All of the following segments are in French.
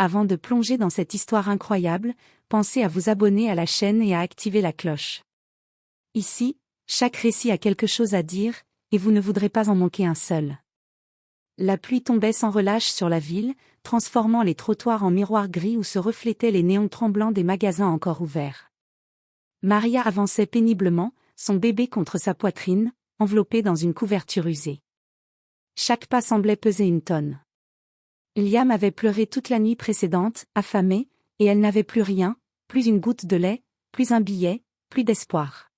Avant de plonger dans cette histoire incroyable, pensez à vous abonner à la chaîne et à activer la cloche. Ici, chaque récit a quelque chose à dire, et vous ne voudrez pas en manquer un seul. La pluie tombait sans relâche sur la ville, transformant les trottoirs en miroirs gris où se reflétaient les néons tremblants des magasins encore ouverts. Maria avançait péniblement, son bébé contre sa poitrine, enveloppé dans une couverture usée. Chaque pas semblait peser une tonne. Liam avait pleuré toute la nuit précédente, affamé, et elle n'avait plus rien, plus une goutte de lait, plus un billet, plus d'espoir.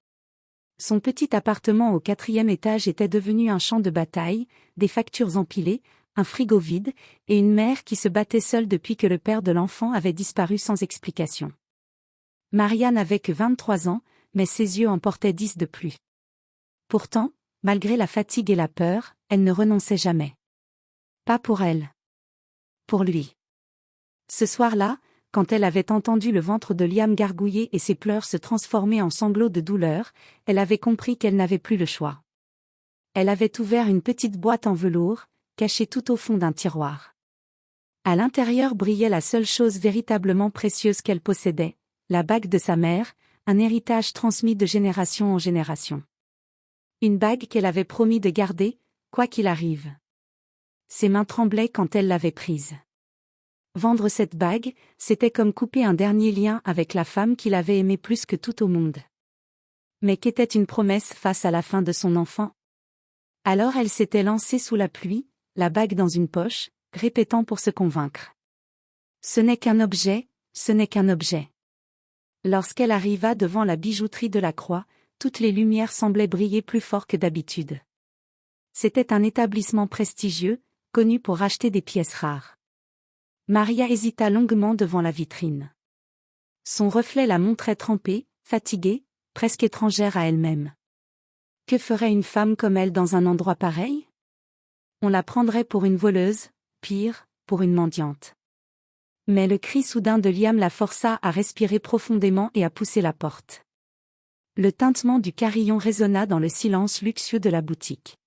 Son petit appartement au 4e étage était devenu un champ de bataille, des factures empilées, un frigo vide, et une mère qui se battait seule depuis que le père de l'enfant avait disparu sans explication. Maria n'avait que 23 ans, mais ses yeux en portaient 10 de plus. Pourtant, malgré la fatigue et la peur, elle ne renonçait jamais. Pas pour elle. Pour lui. Ce soir-là, quand elle avait entendu le ventre de Liam gargouiller et ses pleurs se transformer en sanglots de douleur, elle avait compris qu'elle n'avait plus le choix. Elle avait ouvert une petite boîte en velours, cachée tout au fond d'un tiroir. À l'intérieur brillait la seule chose véritablement précieuse qu'elle possédait, la bague de sa mère, un héritage transmis de génération en génération. Une bague qu'elle avait promis de garder, quoi qu'il arrive. Ses mains tremblaient quand elle l'avait prise. Vendre cette bague, c'était comme couper un dernier lien avec la femme qu'il avait aimée plus que tout au monde. Mais qu'était une promesse face à la fin de son enfant? Alors elle s'était lancée sous la pluie, la bague dans une poche, répétant pour se convaincre. Ce n'est qu'un objet, ce n'est qu'un objet. Lorsqu'elle arriva devant la bijouterie de la Croix, toutes les lumières semblaient briller plus fort que d'habitude. C'était un établissement prestigieux, connu pour acheter des pièces rares. Maria hésita longuement devant la vitrine. Son reflet la montrait trempée, fatiguée, presque étrangère à elle-même. Que ferait une femme comme elle dans un endroit pareil? On la prendrait pour une voleuse, pire, pour une mendiante. Mais le cri soudain de Liam la força à respirer profondément et à pousser la porte. Le tintement du carillon résonna dans le silence luxueux de la boutique.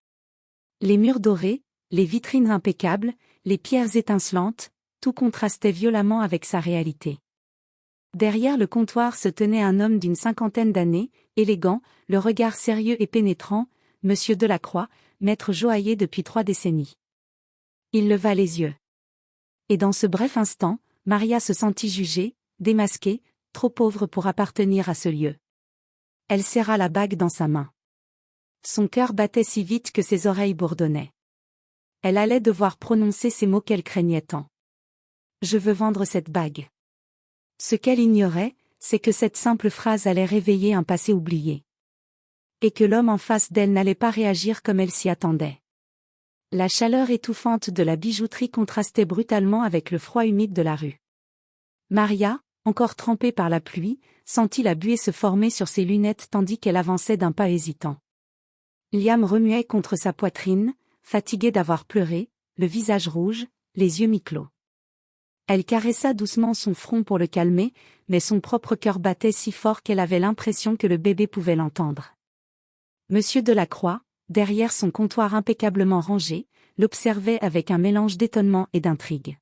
Les murs dorés, les vitrines impeccables, les pierres étincelantes, tout contrastait violemment avec sa réalité. Derrière le comptoir se tenait un homme d'une 50aine d'années, élégant, le regard sérieux et pénétrant, Monsieur Delacroix, maître joaillier depuis 3 décennies. Il leva les yeux. Et dans ce bref instant, Maria se sentit jugée, démasquée, trop pauvre pour appartenir à ce lieu. Elle serra la bague dans sa main. Son cœur battait si vite que ses oreilles bourdonnaient. Elle allait devoir prononcer ces mots qu'elle craignait tant. Je veux vendre cette bague. Ce qu'elle ignorait, c'est que cette simple phrase allait réveiller un passé oublié. Et que l'homme en face d'elle n'allait pas réagir comme elle s'y attendait. La chaleur étouffante de la bijouterie contrastait brutalement avec le froid humide de la rue. Maria, encore trempée par la pluie, sentit la buée se former sur ses lunettes tandis qu'elle avançait d'un pas hésitant. Liam remuait contre sa poitrine, fatigué d'avoir pleuré, le visage rouge, les yeux mi-clos. Elle caressa doucement son front pour le calmer, mais son propre cœur battait si fort qu'elle avait l'impression que le bébé pouvait l'entendre. Monsieur Delacroix, derrière son comptoir impeccablement rangé, l'observait avec un mélange d'étonnement et d'intrigue.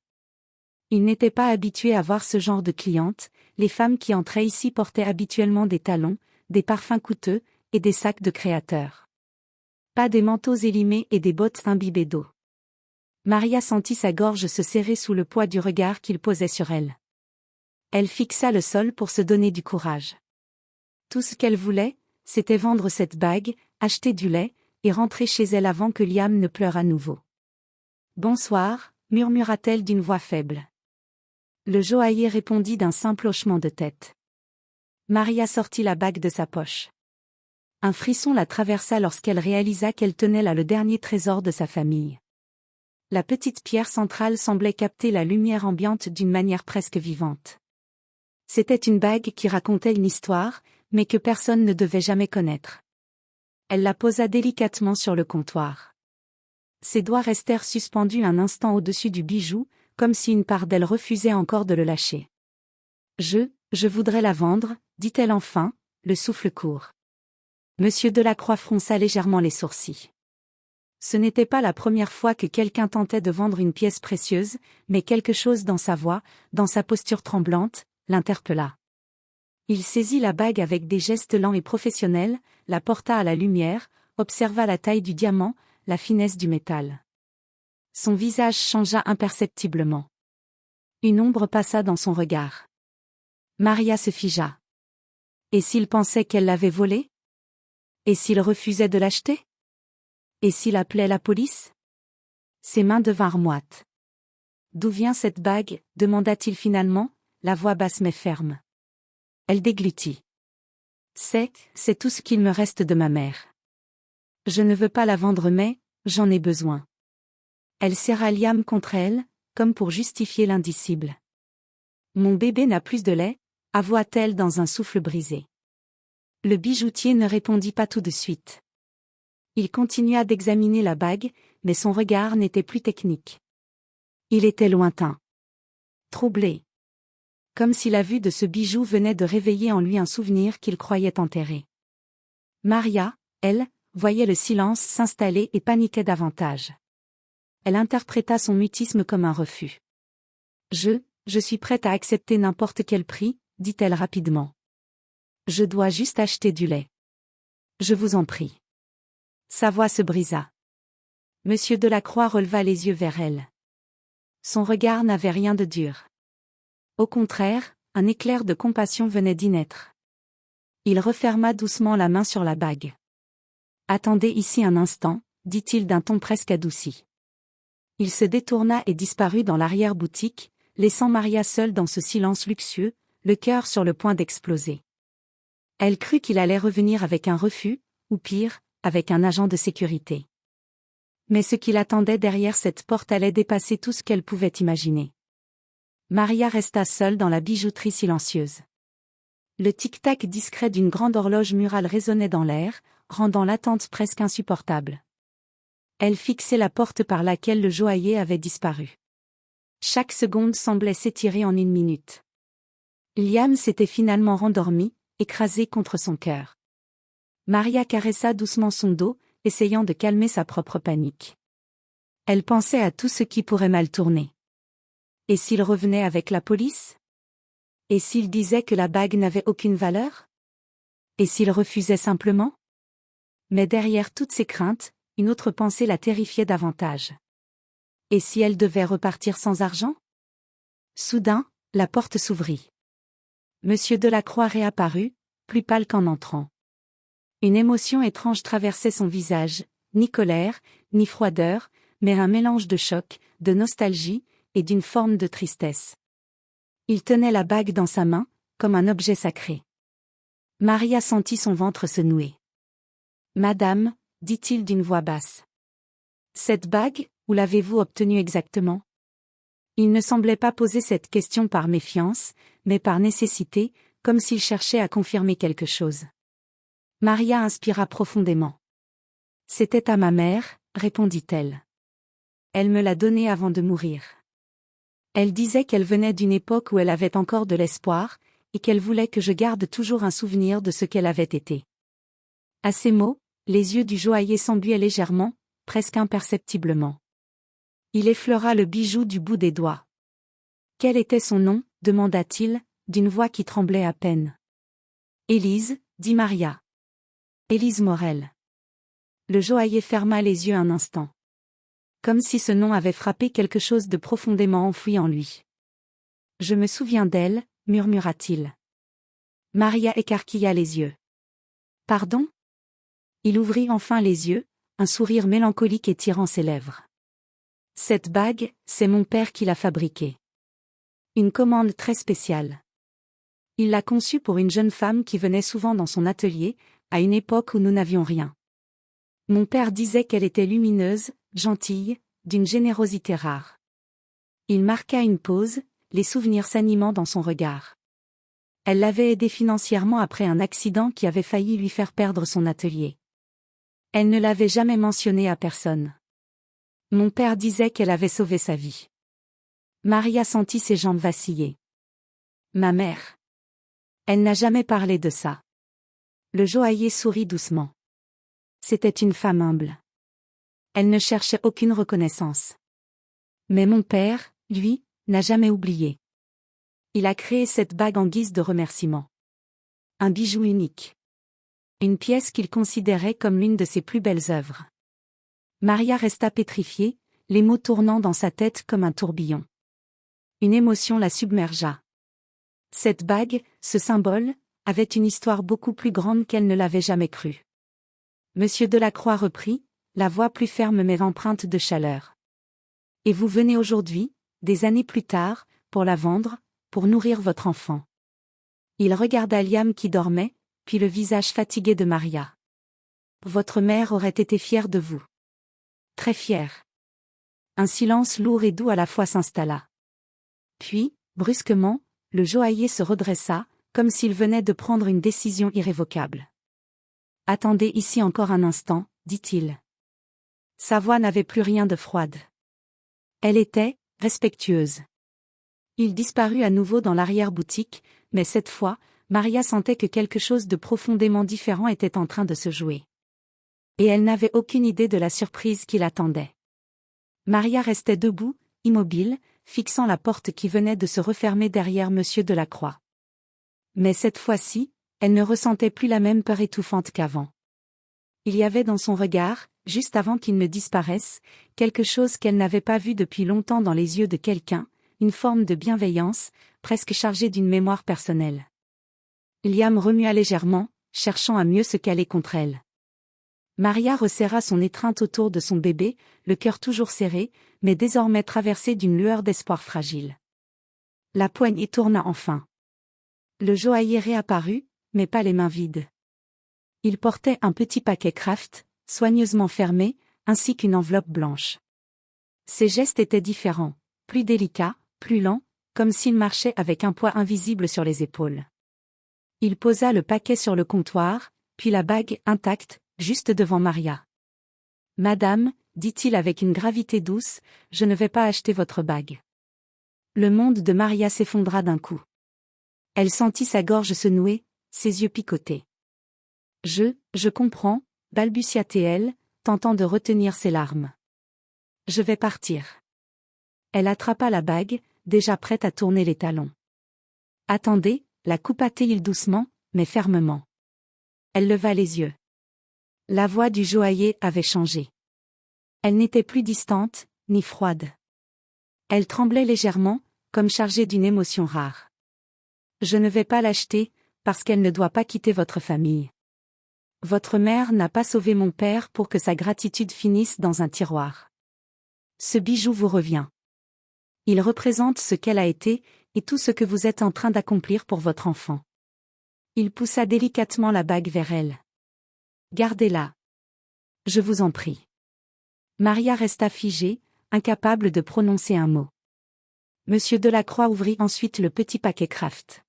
Il n'était pas habitué à voir ce genre de clientes, les femmes qui entraient ici portaient habituellement des talons, des parfums coûteux, et des sacs de créateurs. Pas des manteaux élimés et des bottes imbibées d'eau. Maria sentit sa gorge se serrer sous le poids du regard qu'il posait sur elle. Elle fixa le sol pour se donner du courage. Tout ce qu'elle voulait, c'était vendre cette bague, acheter du lait, et rentrer chez elle avant que Liam ne pleure à nouveau. Bonsoir, murmura-t-elle d'une voix faible. Le joaillier répondit d'un simple hochement de tête. Maria sortit la bague de sa poche. Un frisson la traversa lorsqu'elle réalisa qu'elle tenait là le dernier trésor de sa famille. La petite pierre centrale semblait capter la lumière ambiante d'une manière presque vivante. C'était une bague qui racontait une histoire, mais que personne ne devait jamais connaître. Elle la posa délicatement sur le comptoir. Ses doigts restèrent suspendus un instant au-dessus du bijou, comme si une part d'elle refusait encore de le lâcher. Je voudrais la vendre, dit-elle enfin, le souffle court. Monsieur Delacroix fronça légèrement les sourcils. Ce n'était pas la première fois que quelqu'un tentait de vendre une pièce précieuse, mais quelque chose dans sa voix, dans sa posture tremblante, l'interpella. Il saisit la bague avec des gestes lents et professionnels, la porta à la lumière, observa la taille du diamant, la finesse du métal. Son visage changea imperceptiblement. Une ombre passa dans son regard. Maria se figea. Et s'il pensait qu'elle l'avait volée? Et s'il refusait de l'acheter? Et s'il appelait la police? Ses mains devinrent moites. D'où vient cette bague? Demanda-t-il finalement, la voix basse mais ferme. Elle déglutit. C'est tout ce qu'il me reste de ma mère. Je ne veux pas la vendre mais, j'en ai besoin. Elle serra Liam contre elle, comme pour justifier l'indicible. Mon bébé n'a plus de lait, avoua-t-elle dans un souffle brisé. Le bijoutier ne répondit pas tout de suite. Il continua d'examiner la bague, mais son regard n'était plus technique. Il était lointain. Troublé. Comme si la vue de ce bijou venait de réveiller en lui un souvenir qu'il croyait enterré. Maria, elle, voyait le silence s'installer et paniquait davantage. Elle interpréta son mutisme comme un refus. Je suis prête à accepter n'importe quel prix, dit-elle rapidement. Je dois juste acheter du lait. Je vous en prie. Sa voix se brisa. Monsieur Delacroix releva les yeux vers elle. Son regard n'avait rien de dur. Au contraire, un éclair de compassion venait d'y naître. Il referma doucement la main sur la bague. Attendez ici un instant, dit-il d'un ton presque adouci. Il se détourna et disparut dans l'arrière-boutique, laissant Maria seule dans ce silence luxueux, le cœur sur le point d'exploser. Elle crut qu'il allait revenir avec un refus, ou pire, avec un agent de sécurité. Mais ce qui l'attendait derrière cette porte allait dépasser tout ce qu'elle pouvait imaginer. Maria resta seule dans la bijouterie silencieuse. Le tic-tac discret d'une grande horloge murale résonnait dans l'air, rendant l'attente presque insupportable. Elle fixait la porte par laquelle le joaillier avait disparu. Chaque seconde semblait s'étirer en une minute. Liam s'était finalement rendormi, écrasé contre son cœur. Maria caressa doucement son dos, essayant de calmer sa propre panique. Elle pensait à tout ce qui pourrait mal tourner. Et s'il revenait avec la police? Et s'il disait que la bague n'avait aucune valeur? Et s'il refusait simplement? Mais derrière toutes ces craintes, une autre pensée la terrifiait davantage. Et si elle devait repartir sans argent? Soudain, la porte s'ouvrit. Monsieur Delacroix réapparut, plus pâle qu'en entrant. Une émotion étrange traversait son visage, ni colère, ni froideur, mais un mélange de choc, de nostalgie, et d'une forme de tristesse. Il tenait la bague dans sa main, comme un objet sacré. Maria sentit son ventre se nouer. « Madame, dit-il d'une voix basse. Cette bague, où l'avez-vous obtenue exactement? » Il ne semblait pas poser cette question par méfiance, mais par nécessité, comme s'il cherchait à confirmer quelque chose. Maria inspira profondément. « C'était à ma mère, répondit-elle. Elle me l'a donnée avant de mourir. Elle disait qu'elle venait d'une époque où elle avait encore de l'espoir, et qu'elle voulait que je garde toujours un souvenir de ce qu'elle avait été. » À ces mots, les yeux du joaillier s'embuaient légèrement, presque imperceptiblement. Il effleura le bijou du bout des doigts. « Quel était son nom ?» demanda-t-il, d'une voix qui tremblait à peine. « Élise, » dit Maria. « Élise Morel. » Le joaillier ferma les yeux un instant. Comme si ce nom avait frappé quelque chose de profondément enfoui en lui. « Je me souviens d'elle, » murmura-t-il. Maria écarquilla les yeux. « Pardon ?» Il ouvrit enfin les yeux, un sourire mélancolique étirant ses lèvres. « Cette bague, c'est mon père qui l'a fabriquée. Une commande très spéciale. Il l'a conçue pour une jeune femme qui venait souvent dans son atelier, à une époque où nous n'avions rien. Mon père disait qu'elle était lumineuse, gentille, d'une générosité rare. » Il marqua une pause, les souvenirs s'animant dans son regard. Elle l'avait aidé financièrement après un accident qui avait failli lui faire perdre son atelier. Elle ne l'avait jamais mentionné à personne. Mon père disait qu'elle avait sauvé sa vie. Maria sentit ses jambes vaciller. Ma mère. Elle n'a jamais parlé de ça. Le joaillier sourit doucement. C'était une femme humble. Elle ne cherchait aucune reconnaissance. Mais mon père, lui, n'a jamais oublié. Il a créé cette bague en guise de remerciement. Un bijou unique. Une pièce qu'il considérait comme l'une de ses plus belles œuvres. Maria resta pétrifiée, les mots tournant dans sa tête comme un tourbillon. Une émotion la submergea. Cette bague, ce symbole, avait une histoire beaucoup plus grande qu'elle ne l'avait jamais cru. Monsieur Delacroix reprit, la voix plus ferme mais empreinte de chaleur. Et vous venez aujourd'hui, des années plus tard, pour la vendre, pour nourrir votre enfant. Il regarda Liam qui dormait, puis le visage fatigué de Maria. Votre mère aurait été fière de vous. Très fière. Un silence lourd et doux à la fois s'installa. Puis, brusquement, le joaillier se redressa, comme s'il venait de prendre une décision irrévocable. Attendez ici encore un instant, dit-il. Sa voix n'avait plus rien de froide. Elle était respectueuse. Il disparut à nouveau dans l'arrière-boutique, mais cette fois, Maria sentait que quelque chose de profondément différent était en train de se jouer. Et elle n'avait aucune idée de la surprise qui l'attendait. Maria restait debout, immobile, fixant la porte qui venait de se refermer derrière Monsieur Delacroix. Mais cette fois-ci, elle ne ressentait plus la même peur étouffante qu'avant. Il y avait dans son regard, juste avant qu'il ne disparaisse, quelque chose qu'elle n'avait pas vu depuis longtemps dans les yeux de quelqu'un, une forme de bienveillance, presque chargée d'une mémoire personnelle. Liam remua légèrement, cherchant à mieux se caler contre elle. Maria resserra son étreinte autour de son bébé, le cœur toujours serré, mais désormais traversé d'une lueur d'espoir fragile. La poignée tourna enfin. Le joaillier réapparut, mais pas les mains vides. Il portait un petit paquet Kraft, soigneusement fermé, ainsi qu'une enveloppe blanche. Ses gestes étaient différents, plus délicats, plus lents, comme s'il marchait avec un poids invisible sur les épaules. Il posa le paquet sur le comptoir, puis la bague intacte, juste devant Maria. « Madame, dit-il avec une gravité douce, je ne vais pas acheter votre bague. » Le monde de Maria s'effondra d'un coup. Elle sentit sa gorge se nouer, ses yeux picoter. « Je comprends, » balbutia-t-elle, tentant de retenir ses larmes. « Je vais partir. » Elle attrapa la bague, déjà prête à tourner les talons. « Attendez » la coupa-t-il doucement, mais fermement. Elle leva les yeux. La voix du joaillier avait changé. Elle n'était plus distante, ni froide. Elle tremblait légèrement, comme chargée d'une émotion rare. Je ne vais pas l'acheter, parce qu'elle ne doit pas quitter votre famille. Votre mère n'a pas sauvé mon père pour que sa gratitude finisse dans un tiroir. Ce bijou vous revient. Il représente ce qu'elle a été, et tout ce que vous êtes en train d'accomplir pour votre enfant. Il poussa délicatement la bague vers elle. Gardez-la. Je vous en prie. Maria resta figée, incapable de prononcer un mot. Monsieur Delacroix ouvrit ensuite le petit paquet Kraft.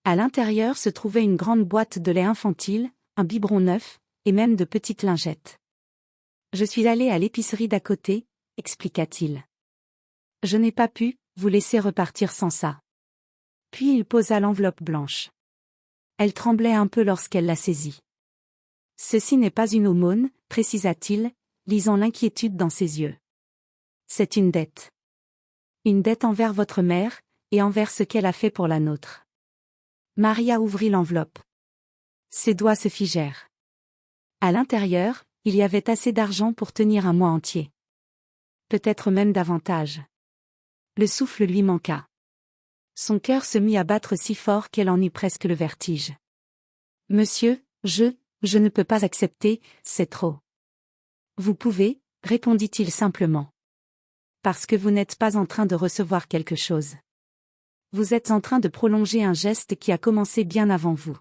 À l'intérieur se trouvait une grande boîte de lait infantile, un biberon neuf, et même de petites lingettes. Je suis allé à l'épicerie d'à côté, expliqua-t-il. Je n'ai pas pu vous laisser repartir sans ça. Puis il posa l'enveloppe blanche. Elle tremblait un peu lorsqu'elle la saisit. Ceci n'est pas une aumône, précisa-t-il, lisant l'inquiétude dans ses yeux. C'est une dette. Une dette envers votre mère, et envers ce qu'elle a fait pour la nôtre. Maria ouvrit l'enveloppe. Ses doigts se figèrent. À l'intérieur, il y avait assez d'argent pour tenir un mois entier. Peut-être même davantage. Le souffle lui manqua. Son cœur se mit à battre si fort qu'elle en eut presque le vertige. « Monsieur, je ne peux pas accepter, c'est trop. » « Vous pouvez, » répondit-il simplement. « Parce que vous n'êtes pas en train de recevoir quelque chose. Vous êtes en train de prolonger un geste qui a commencé bien avant vous. »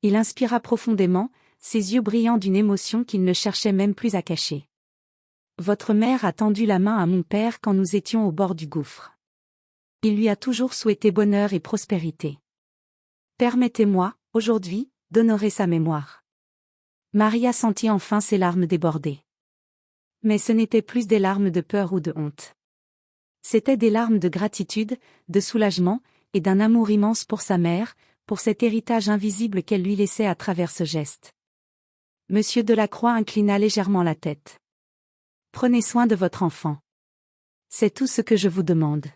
Il inspira profondément, ses yeux brillant d'une émotion qu'il ne cherchait même plus à cacher. « Votre mère a tendu la main à mon père quand nous étions au bord du gouffre. Il lui a toujours souhaité bonheur et prospérité. Permettez-moi, aujourd'hui, d'honorer sa mémoire. » Maria sentit enfin ses larmes déborder. Mais ce n'étaient plus des larmes de peur ou de honte. C'étaient des larmes de gratitude, de soulagement, et d'un amour immense pour sa mère, pour cet héritage invisible qu'elle lui laissait à travers ce geste. Monsieur Delacroix inclina légèrement la tête. Prenez soin de votre enfant. C'est tout ce que je vous demande.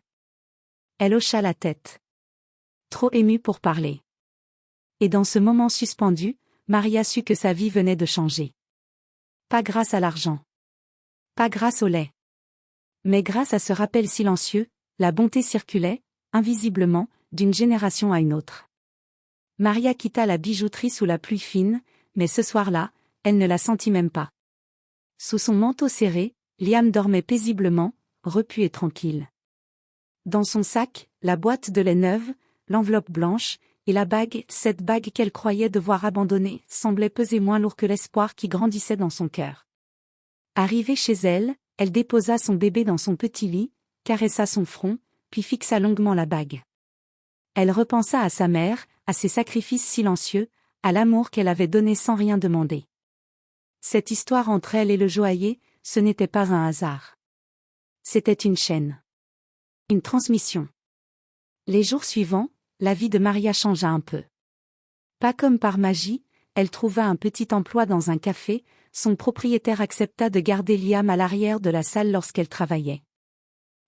Elle hocha la tête. Trop émue pour parler. Et dans ce moment suspendu, Maria sut que sa vie venait de changer. Pas grâce à l'argent. Pas grâce au lait. Mais grâce à ce rappel silencieux, la bonté circulait, invisiblement, d'une génération à une autre. Maria quitta la bijouterie sous la pluie fine, mais ce soir-là, elle ne la sentit même pas. Sous son manteau serré, Liam dormait paisiblement, repu et tranquille. Dans son sac, la boîte de lait neuve, l'enveloppe blanche, et la bague, cette bague qu'elle croyait devoir abandonner, semblait peser moins lourd que l'espoir qui grandissait dans son cœur. Arrivée chez elle, elle déposa son bébé dans son petit lit, caressa son front, puis fixa longuement la bague. Elle repensa à sa mère, à ses sacrifices silencieux, à l'amour qu'elle avait donné sans rien demander. Cette histoire entre elle et le joaillier, ce n'était pas un hasard. C'était une chaîne. Une transmission. Les jours suivants, la vie de Maria changea un peu. Pas comme par magie, elle trouva un petit emploi dans un café, son propriétaire accepta de garder Liam à l'arrière de la salle lorsqu'elle travaillait.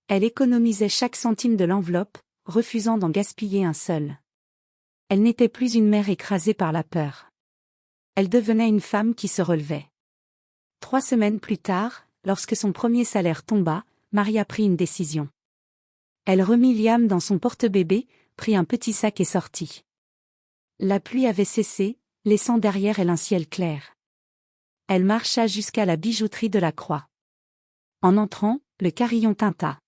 Elle économisait chaque centime de l'enveloppe, refusant d'en gaspiller un seul. Elle n'était plus une mère écrasée par la peur. Elle devenait une femme qui se relevait. 3 semaines plus tard, lorsque son premier salaire tomba, Maria prit une décision. Elle remit Liam dans son porte-bébé, prit un petit sac et sortit. La pluie avait cessé, laissant derrière elle un ciel clair. Elle marcha jusqu'à la bijouterie de la Croix. En entrant, le carillon tinta.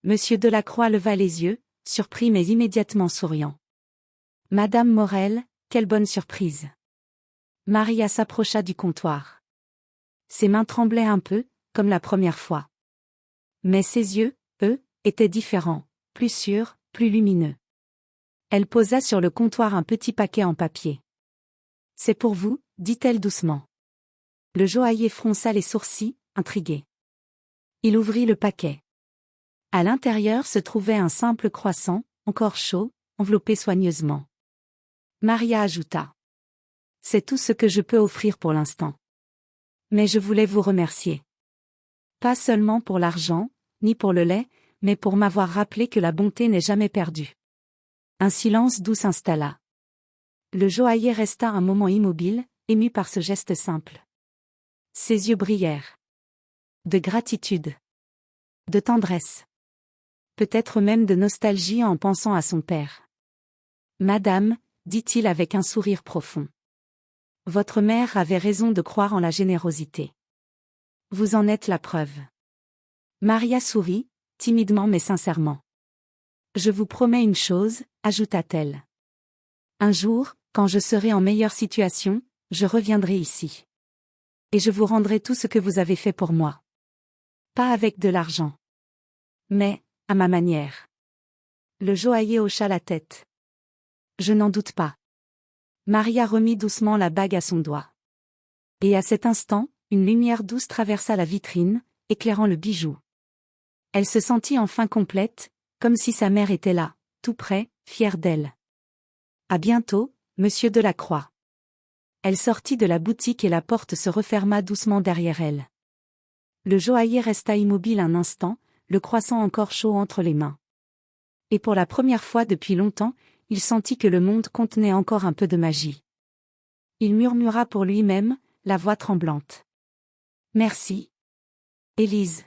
Monsieur Delacroix leva les yeux, surpris mais immédiatement souriant. Madame Morel, quelle bonne surprise. Maria s'approcha du comptoir. Ses mains tremblaient un peu, comme la première fois. Mais ses yeux, eux, étaient différents, plus sûrs, plus lumineux. Elle posa sur le comptoir un petit paquet en papier. C'est pour vous, dit-elle doucement. Le joaillier fronça les sourcils, intrigué. Il ouvrit le paquet. À l'intérieur se trouvait un simple croissant, encore chaud, enveloppé soigneusement. Maria ajouta. C'est tout ce que je peux offrir pour l'instant. Mais je voulais vous remercier. Pas seulement pour l'argent, ni pour le lait, mais pour m'avoir rappelé que la bonté n'est jamais perdue. Un silence doux s'installa. Le joaillier resta un moment immobile, ému par ce geste simple. Ses yeux brillèrent. De gratitude. De tendresse. Peut-être même de nostalgie en pensant à son père. Madame, dit-il avec un sourire profond. Votre mère avait raison de croire en la générosité. Vous en êtes la preuve. Maria sourit, timidement mais sincèrement. Je vous promets une chose, ajouta-t-elle. Un jour, quand je serai en meilleure situation, je reviendrai ici. Et je vous rendrai tout ce que vous avez fait pour moi. Pas avec de l'argent. Mais, à ma manière. Le joaillier hocha la tête. Je n'en doute pas. Maria remit doucement la bague à son doigt. Et à cet instant, une lumière douce traversa la vitrine, éclairant le bijou. Elle se sentit enfin complète, comme si sa mère était là, tout près, fière d'elle. À bientôt, monsieur Delacroix. Elle sortit de la boutique et la porte se referma doucement derrière elle. Le joaillier resta immobile un instant, le croissant encore chaud entre les mains. Et pour la première fois depuis longtemps, il sentit que le monde contenait encore un peu de magie. Il murmura pour lui-même, la voix tremblante. Merci. Élise.